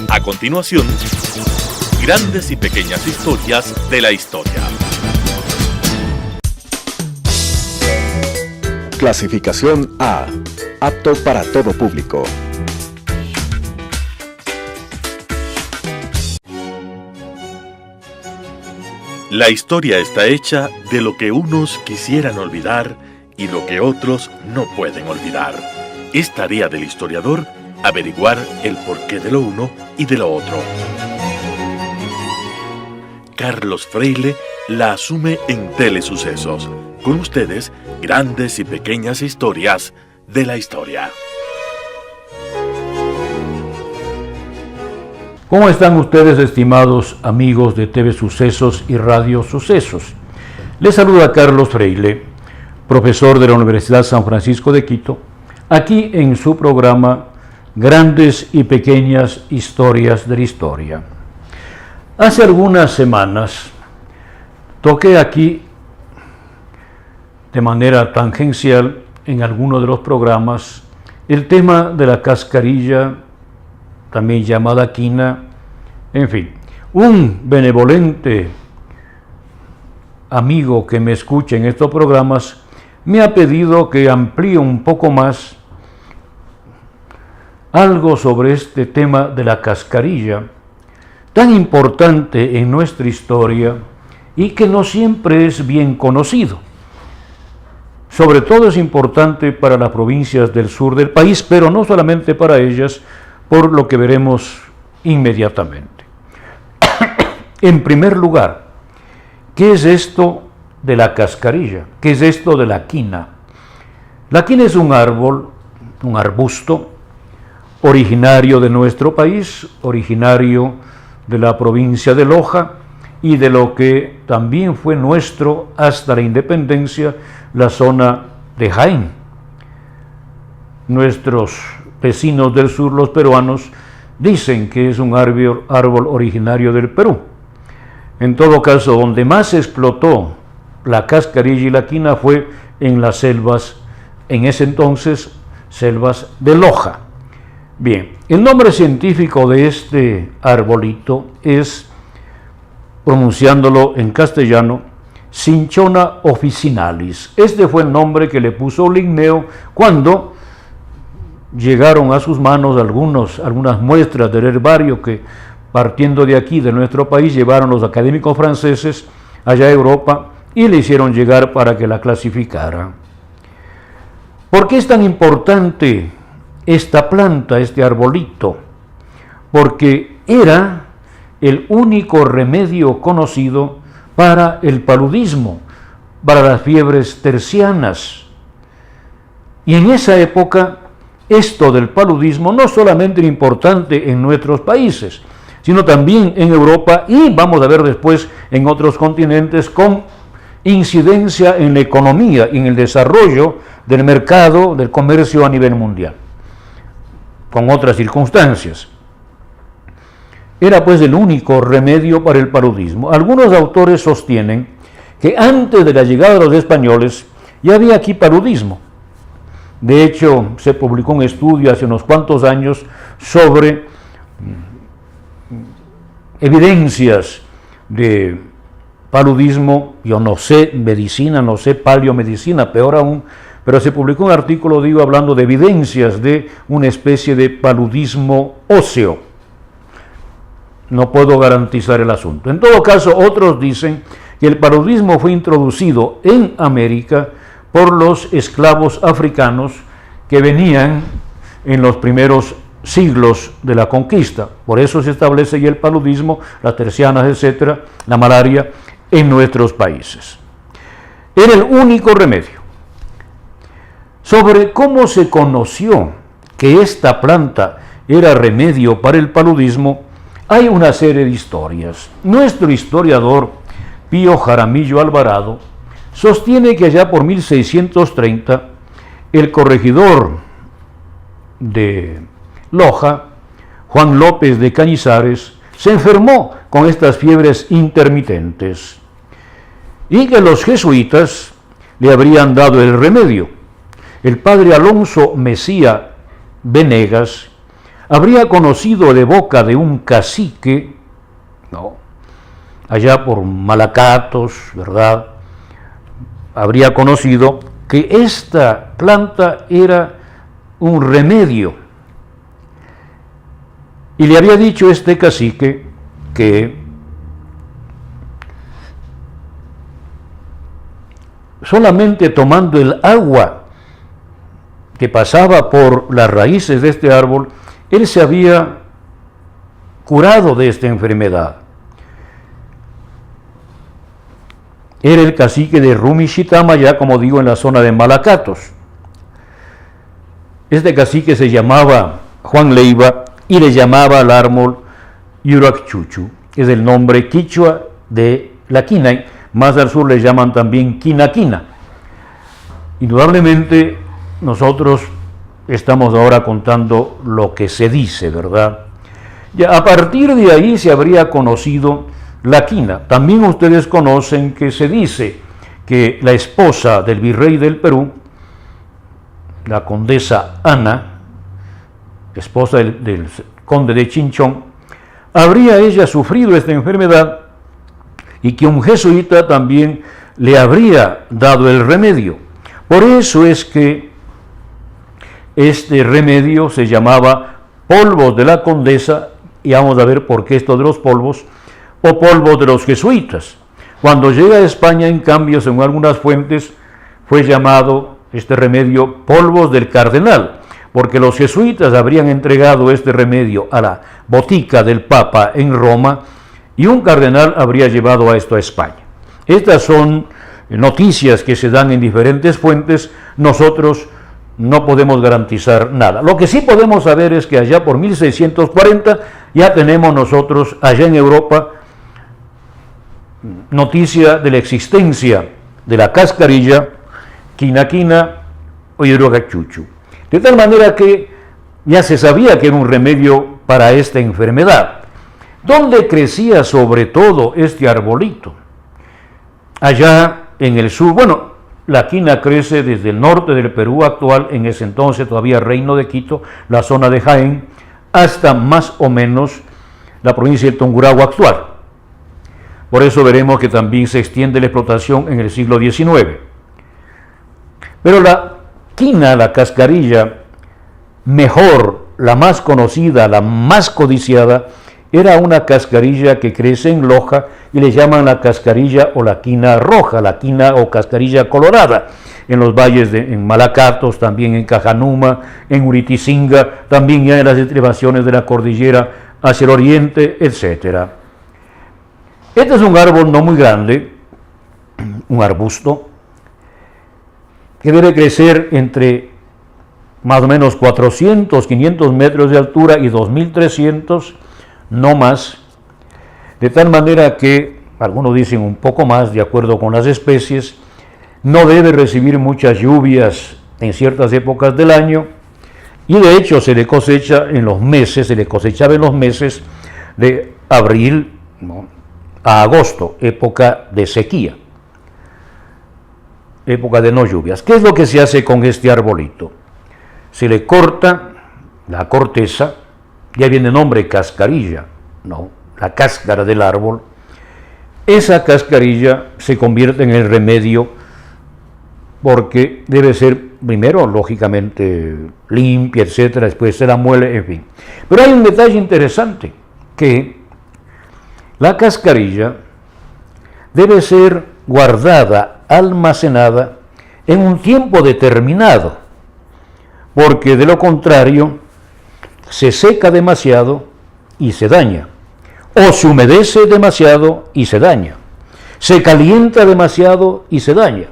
A continuación, grandes y pequeñas historias de la historia. Clasificación A. Apto para todo público. La historia está hecha de lo que unos quisieran olvidar y lo que otros no pueden olvidar. Es tarea del historiador averiguar el porqué de lo uno y de lo otro. Carlos Freile la asume en Telesucesos. Con ustedes, grandes y pequeñas historias de la historia. ¿Cómo están ustedes, estimados amigos de TV Sucesos y Radio Sucesos? Les saluda Carlos Freile, profesor de la Universidad San Francisco de Quito, aquí en su programa Grandes y Pequeñas Historias de la Historia. Hace algunas semanas toqué aquí de manera tangencial en alguno de los programas el tema de la cascarilla, también llamada quina. En fin, un benevolente amigo que me escucha en estos programas me ha pedido que amplíe un poco más algo sobre este tema de la cascarilla, tan importante en nuestra historia y que no siempre es bien conocido. Sobre todo es importante para las provincias del sur del país, pero no solamente para ellas, por lo que veremos inmediatamente. En primer lugar, ¿qué es esto de la cascarilla? ¿Qué es esto de la quina? La quina es un árbol, un arbusto, originario de nuestro país, originario de la provincia de Loja y de lo que también fue nuestro hasta la independencia, la zona de Jaén. Nuestros vecinos del sur, los peruanos, dicen que es un árbol originario del Perú. En todo caso, donde más explotó la cascarilla y la quina fue en las selvas, en ese entonces, selvas de Loja. Bien, el nombre científico de este arbolito es, pronunciándolo en castellano, Cinchona officinalis. Este fue el nombre que le puso Linneo cuando llegaron a sus manos algunas muestras del herbario que, partiendo de aquí, de nuestro país, llevaron los académicos franceses allá a Europa y le hicieron llegar para que la clasificara. ¿Por qué es tan importante esta planta, este arbolito? Porque era el único remedio conocido para el paludismo, para las fiebres tercianas. Y en esa época, esto del paludismo no solamente era importante en nuestros países, sino también en Europa y vamos a ver después en otros continentes con incidencia en la economía y en el desarrollo del mercado, del comercio a nivel mundial, con otras circunstancias. Era pues el único remedio para el paludismo. Algunos autores sostienen que antes de la llegada de los españoles ya había aquí paludismo. De hecho, se publicó un estudio hace unos cuantos años sobre evidencias de paludismo. Yo no sé medicina, no sé paleomedicina, peor aún, pero se publicó un artículo, hablando de evidencias de una especie de paludismo óseo. No puedo garantizar el asunto. En todo caso, otros dicen que el paludismo fue introducido en América por los esclavos africanos que venían en los primeros siglos de la conquista. Por eso se establece ya el paludismo, las tercianas, etcétera, la malaria en nuestros países. Era el único remedio. Sobre cómo se conoció que esta planta era remedio para el paludismo, hay una serie de historias. Nuestro historiador Pío Jaramillo Alvarado sostiene que allá por 1630 el corregidor de Loja, Juan López de Cañizares, se enfermó con estas fiebres intermitentes y que los jesuitas le habrían dado el remedio. El padre Alonso Mesía Venegas habría conocido de boca de un cacique, ¿no?, allá por Malacatos, ¿verdad?, habría conocido que esta planta era un remedio. Y le había dicho este cacique que solamente tomando el agua que pasaba por las raíces de este árbol, él se había curado de esta enfermedad. Era el cacique de Rumichitama, ya como digo, en la zona de Malacatos. Este cacique se llamaba Juan Leiva y le llamaba al árbol Yurachuchu, es el nombre quichua de la quina. Más al sur le llaman también quina. Indudablemente nosotros estamos ahora contando lo que se dice, ¿verdad? Ya a partir de ahí se habría conocido la quina. También ustedes conocen que se dice que la esposa del virrey del Perú, la condesa Ana, esposa del conde de Chinchón, habría ella sufrido esta enfermedad y que un jesuita también le habría dado el remedio. Por eso es que este remedio se llamaba polvos de la condesa, y vamos a ver por qué esto de los polvos, o polvos de los jesuitas. Cuando llega a España, en cambio, según algunas fuentes, fue llamado este remedio polvos del cardenal, porque los jesuitas habrían entregado este remedio a la botica del Papa en Roma, y un cardenal habría llevado a esto a España. Estas son noticias que se dan en diferentes fuentes. Nosotros no podemos garantizar nada. Lo que sí podemos saber es que allá por 1640 ya tenemos nosotros allá en Europa noticia de la existencia de la cascarilla, quina o Yurachuchu. De tal manera que ya se sabía que era un remedio para esta enfermedad. ¿Dónde crecía sobre todo este arbolito? Allá en el sur. Bueno, la quina crece desde el norte del Perú actual, en ese entonces todavía Reino de Quito, la zona de Jaén, hasta más o menos la provincia de Tungurahua actual. Por eso veremos que también se extiende la explotación en el siglo XIX. Pero la quina, la cascarilla mejor, la más conocida, la más codiciada, era una cascarilla que crece en Loja y le llaman la cascarilla o la quina roja, la quina o cascarilla colorada, en los valles en Malacatos, también en Cajanuma, en Uritizinga, también ya en las estribaciones de la cordillera hacia el oriente, etc. Este es un árbol no muy grande, un arbusto, que debe crecer entre más o menos 400, 500 metros de altura y 2.300, no más, de tal manera que, algunos dicen un poco más, de acuerdo con las especies, no debe recibir muchas lluvias en ciertas épocas del año, y de hecho se le cosechaba en los meses de abril, ¿no?, a agosto, época de sequía, época de no lluvias. ¿Qué es lo que se hace con este arbolito? Se le corta la corteza, ya viene el nombre cascarilla, ¿no?, la cáscara del árbol. Esa cascarilla se convierte en el remedio porque debe ser primero, lógicamente, limpia, etcétera, después se la muele, en fin. Pero hay un detalle interesante, que la cascarilla debe ser guardada, almacenada en un tiempo determinado, porque de lo contrario se seca demasiado y se daña, o se humedece demasiado y se daña, se calienta demasiado y se daña.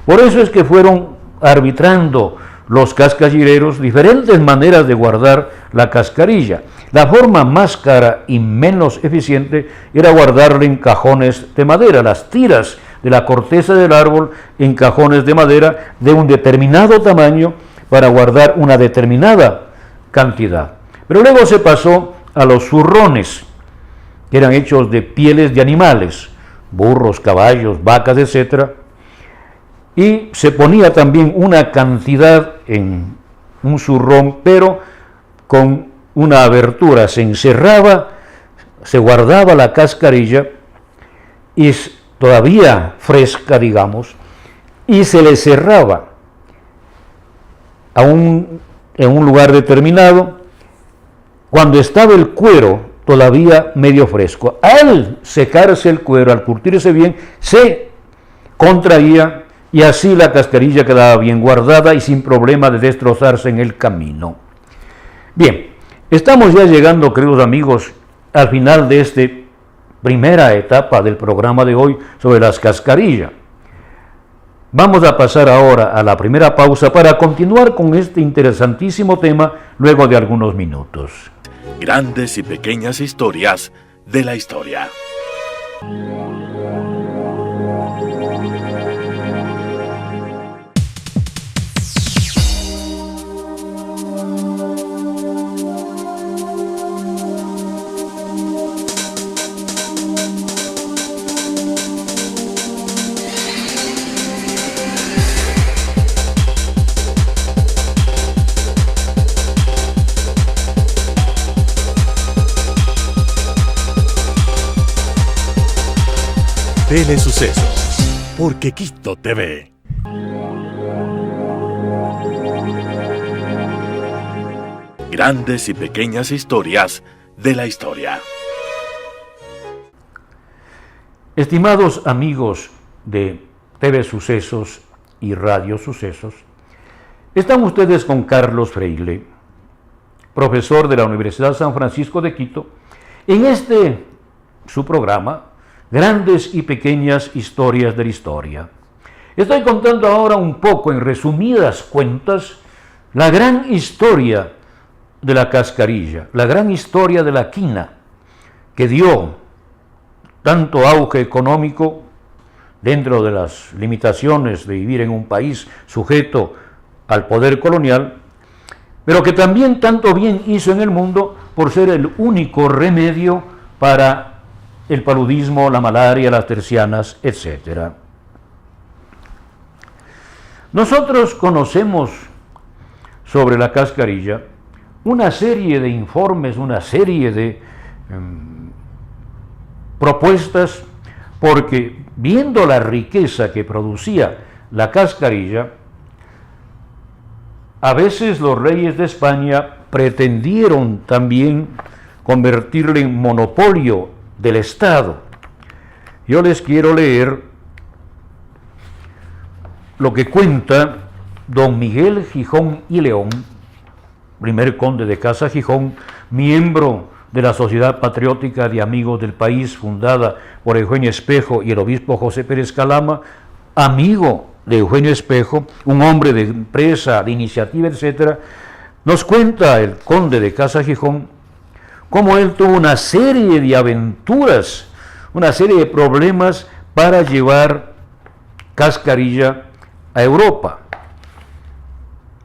Por eso es que fueron arbitrando los cascarilleros diferentes maneras de guardar la cascarilla. La forma más cara y menos eficiente era guardarla en cajones de madera, las tiras de la corteza del árbol en cajones de madera de un determinado tamaño para guardar una determinada cantidad. Pero luego se pasó a los zurrones, que eran hechos de pieles de animales, burros, caballos, vacas, etc. Y se ponía también una cantidad en un zurrón, pero con una abertura, se encerraba, se guardaba la cascarilla, y es todavía fresca, digamos, y se le cerraba en un lugar determinado cuando estaba el cuero todavía medio fresco. Al secarse el cuero, al curtirse bien, se contraía y así la cascarilla quedaba bien guardada y sin problema de destrozarse en el camino. Bien, estamos ya llegando, queridos amigos, al final de esta primera etapa del programa de hoy sobre las cascarillas. Vamos a pasar ahora a la primera pausa para continuar con este interesantísimo tema luego de algunos minutos. Grandes y pequeñas historias de la historia. Telesucesos, porque Quito TV. Grandes y pequeñas historias de la historia. Estimados amigos de TV Sucesos y Radio Sucesos, están ustedes con Carlos Freile, profesor de la Universidad San Francisco de Quito, en su programa, Grandes y pequeñas historias de la historia. Estoy contando ahora un poco, en resumidas cuentas, la gran historia de la cascarilla, la gran historia de la quina, que dio tanto auge económico dentro de las limitaciones de vivir en un país sujeto al poder colonial, pero que también tanto bien hizo en el mundo por ser el único remedio para el paludismo, la malaria, las tercianas, etc. Nosotros conocemos sobre la cascarilla una serie de informes, una serie de propuestas, porque viendo la riqueza que producía la cascarilla, a veces los reyes de España pretendieron también convertirla en monopolio del Estado. Yo les quiero leer lo que cuenta don Miguel Gijón y León, primer conde de Casa Gijón, miembro de la Sociedad Patriótica de Amigos del País, fundada por Eugenio Espejo y el obispo José Pérez Calama, amigo de Eugenio Espejo, un hombre de empresa, de iniciativa, etc. Nos cuenta el conde de Casa Gijón cómo él tuvo una serie de aventuras, una serie de problemas para llevar cascarilla a Europa.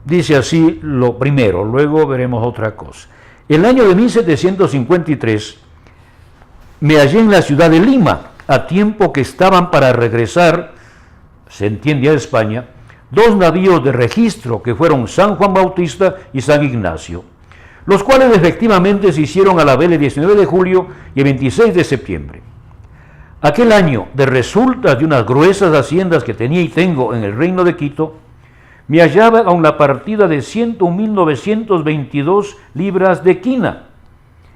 Dice así lo primero, luego veremos otra cosa. El año de 1753 me hallé en la ciudad de Lima, a tiempo que estaban para regresar, se entiende, a España, dos navíos de registro que fueron San Juan Bautista y San Ignacio, los cuales efectivamente se hicieron a la vela el 19 de julio y el 26 de septiembre. Aquel año, de resultas de unas gruesas haciendas que tenía y tengo en el reino de Quito, me hallaba a una partida de 101.922 libras de quina,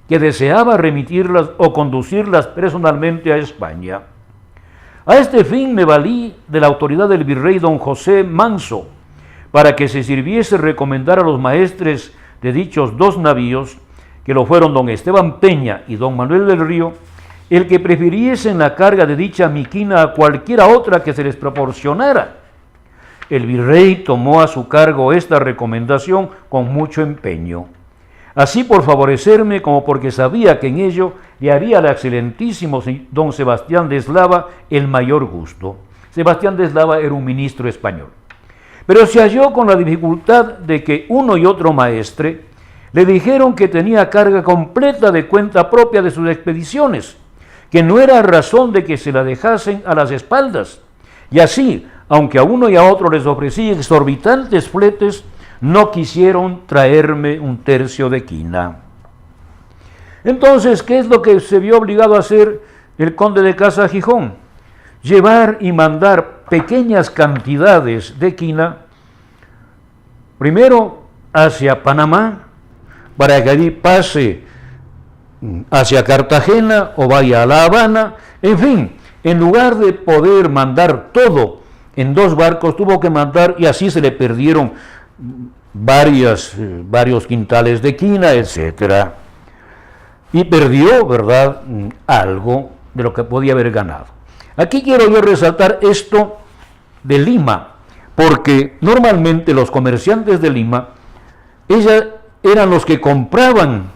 que deseaba remitirlas o conducirlas personalmente a España. A este fin me valí de la autoridad del virrey don José Manso, para que se sirviese recomendar a los maestres de dichos dos navíos, que lo fueron don Esteban Peña y don Manuel del Río, el que prefiriesen la carga de dicha miquina a cualquiera otra que se les proporcionara. El virrey tomó a su cargo esta recomendación con mucho empeño, así por favorecerme como porque sabía que en ello le haría al excelentísimo don Sebastián de Eslava el mayor gusto. Sebastián de Eslava era un ministro español. Pero se halló con la dificultad de que uno y otro maestre le dijeron que tenía carga completa de cuenta propia de sus expediciones, que no era razón de que se la dejasen a las espaldas. Y así, aunque a uno y a otro les ofrecí exorbitantes fletes, no quisieron traerme un tercio de quina. Entonces, ¿qué es lo que se vio obligado a hacer el conde de Casa Gijón? Llevar y mandar pequeñas cantidades de quina, primero hacia Panamá, para que allí pase hacia Cartagena o vaya a La Habana. En fin, en lugar de poder mandar todo en 2 barcos, tuvo que mandar, y así se le perdieron varios quintales de quina, etcétera. Y perdió, ¿verdad?, algo de lo que podía haber ganado. Aquí quiero yo resaltar esto de Lima, porque normalmente los comerciantes de Lima, ellos eran los que compraban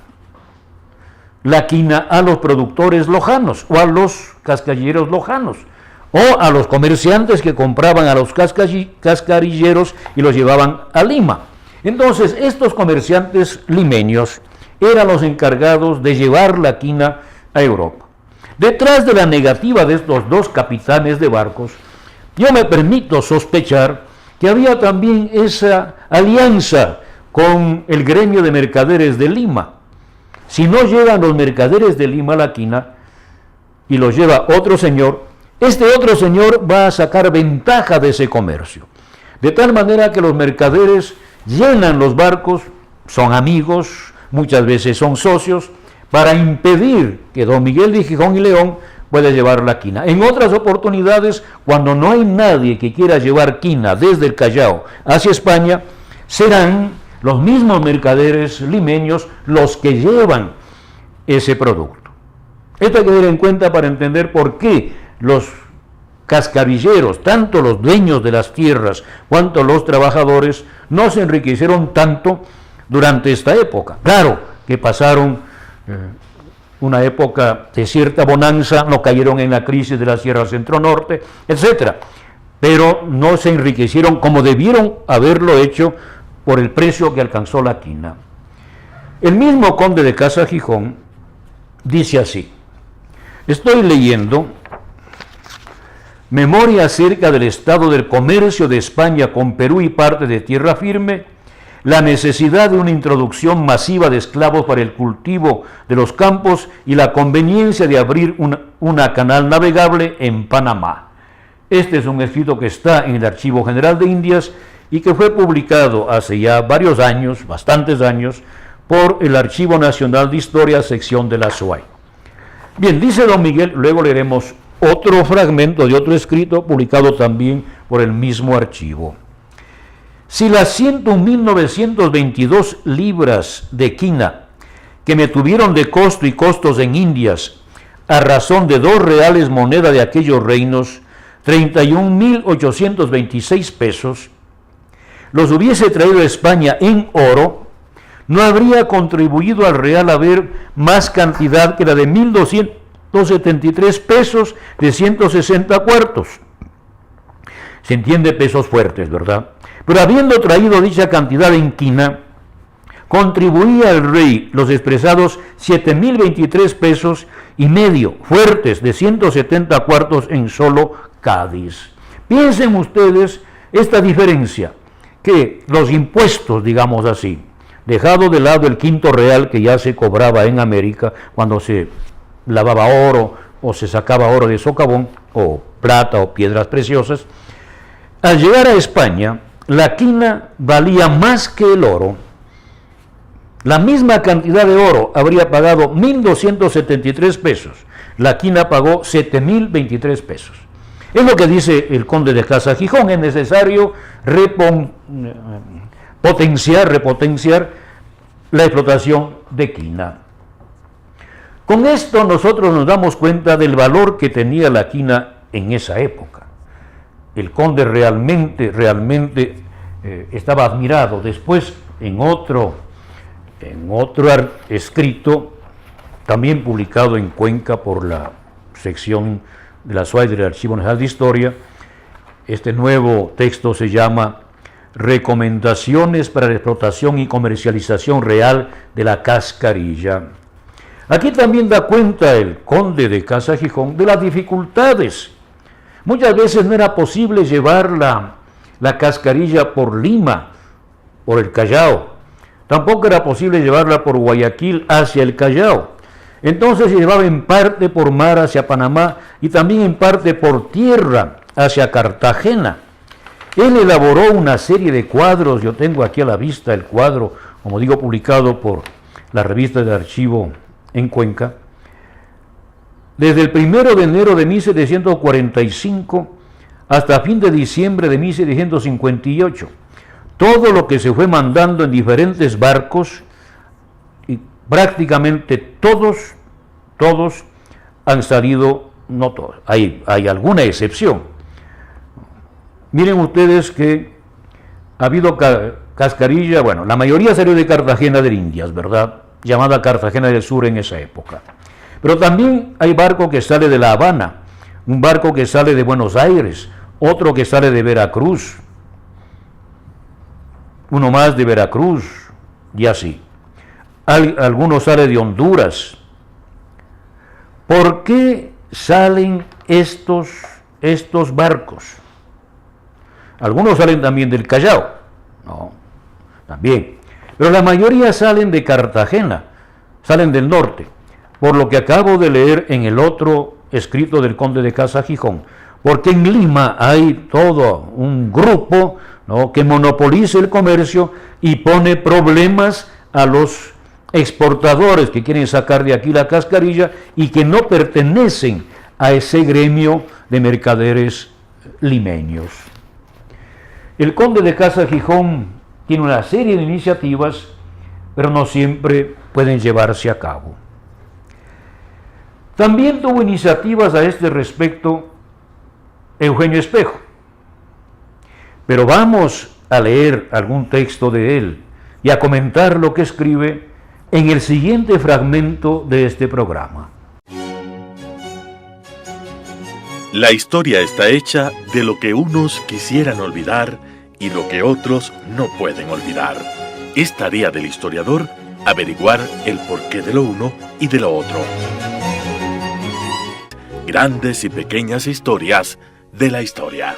la quina a los productores lojanos o a los cascarilleros lojanos, o a los comerciantes que compraban a los cascarilleros y los llevaban a Lima. Entonces, estos comerciantes limeños eran los encargados de llevar la quina a Europa. Detrás de la negativa de estos 2 capitanes de barcos, yo me permito sospechar que había también esa alianza con el gremio de mercaderes de Lima. Si no llevan los mercaderes de Lima la quina y los lleva otro señor, este otro señor va a sacar ventaja de ese comercio. De tal manera que los mercaderes llenan los barcos, son amigos, muchas veces son socios, para impedir que don Miguel de Gijón y León pueda llevar la quina. En otras oportunidades, cuando no hay nadie que quiera llevar quina desde el Callao hacia España, serán los mismos mercaderes limeños los que llevan ese producto. Esto hay que tener en cuenta para entender por qué los cascarilleros, tanto los dueños de las tierras cuanto los trabajadores, no se enriquecieron tanto durante esta época. Claro que pasaron una época de cierta bonanza, no cayeron en la crisis de la Sierra Centro-Norte, etcétera, pero no se enriquecieron como debieron haberlo hecho por el precio que alcanzó la quina. El mismo conde de Casa Gijón dice así: estoy leyendo memoria acerca del estado del comercio de España con Perú y parte de tierra firme, la necesidad de una introducción masiva de esclavos para el cultivo de los campos y la conveniencia de abrir una canal navegable en Panamá. Este es un escrito que está en el Archivo General de Indias y que fue publicado hace ya varios años, bastantes años, por el Archivo Nacional de Historia, sección de la SUAY. Bien, dice don Miguel, luego leeremos otro fragmento de otro escrito publicado también por el mismo archivo. Si las 101.922 libras de quina que me tuvieron de costo y costos en Indias, a razón de 2 reales moneda de aquellos reinos, 31.826 pesos, los hubiese traído a España en oro, no habría contribuido al real haber más cantidad que la de 1.273 pesos de 160 cuartos. Se entiende pesos fuertes, ¿verdad? Pero habiendo traído dicha cantidad en quina, contribuía al rey los expresados 7.023 pesos y medio fuertes de 170 cuartos en solo Cádiz. Piensen ustedes esta diferencia, que los impuestos, digamos así, dejado de lado el quinto real que ya se cobraba en América cuando se lavaba oro o se sacaba oro de socavón o plata o piedras preciosas, al llegar a España la quina valía más que el oro. La misma cantidad de oro habría pagado 1.273 pesos, la quina pagó 7.023 pesos. Es lo que dice el conde de Casa Gijón: es necesario repotenciar la explotación de quina. Con esto nosotros nos damos cuenta del valor que tenía la quina en esa época. El conde realmente estaba admirado. Después, en otro escrito, también publicado en Cuenca por la sección de la SUAY del Archivo Nacional de Historia, este nuevo texto se llama Recomendaciones para la explotación y comercialización real de la cascarilla. Aquí también da cuenta el conde de Casa Gijón de las dificultades. Muchas veces no era posible llevar la cascarilla por Lima, por el Callao. Tampoco era posible llevarla por Guayaquil hacia el Callao. Entonces se llevaba en parte por mar hacia Panamá y también en parte por tierra hacia Cartagena. Él elaboró una serie de cuadros, yo tengo aquí a la vista el cuadro, como digo, publicado por la revista de archivo en Cuenca. Desde el 1 de enero de 1745 hasta fin de diciembre de 1758, todo lo que se fue mandando en diferentes barcos, y prácticamente todos han salido, no todos, hay alguna excepción. Miren ustedes que ha habido cascarilla, bueno, la mayoría salió de Cartagena de Indias, ¿verdad? Llamada Cartagena del Sur en esa época. Pero también hay barco que sale de La Habana, un barco que sale de Buenos Aires, otro que sale de Veracruz, uno más de Veracruz, y así. Algunos salen de Honduras. ¿Por qué salen estos barcos? Algunos salen también del Callao, no, también. Pero la mayoría salen de Cartagena, salen del norte, por lo que acabo de leer en el otro escrito del conde de Casa Gijón, porque en Lima hay todo un grupo, ¿no?, que monopoliza el comercio y pone problemas a los exportadores que quieren sacar de aquí la cascarilla y que no pertenecen a ese gremio de mercaderes limeños. El conde de Casa Gijón tiene una serie de iniciativas, pero no siempre pueden llevarse a cabo. También tuvo iniciativas a este respecto Eugenio Espejo, pero vamos a leer algún texto de él y a comentar lo que escribe en el siguiente fragmento de este programa. La historia está hecha de lo que unos quisieran olvidar y lo que otros no pueden olvidar. Es tarea del historiador averiguar el porqué de lo uno y de lo otro. Grandes y pequeñas historias de la historia.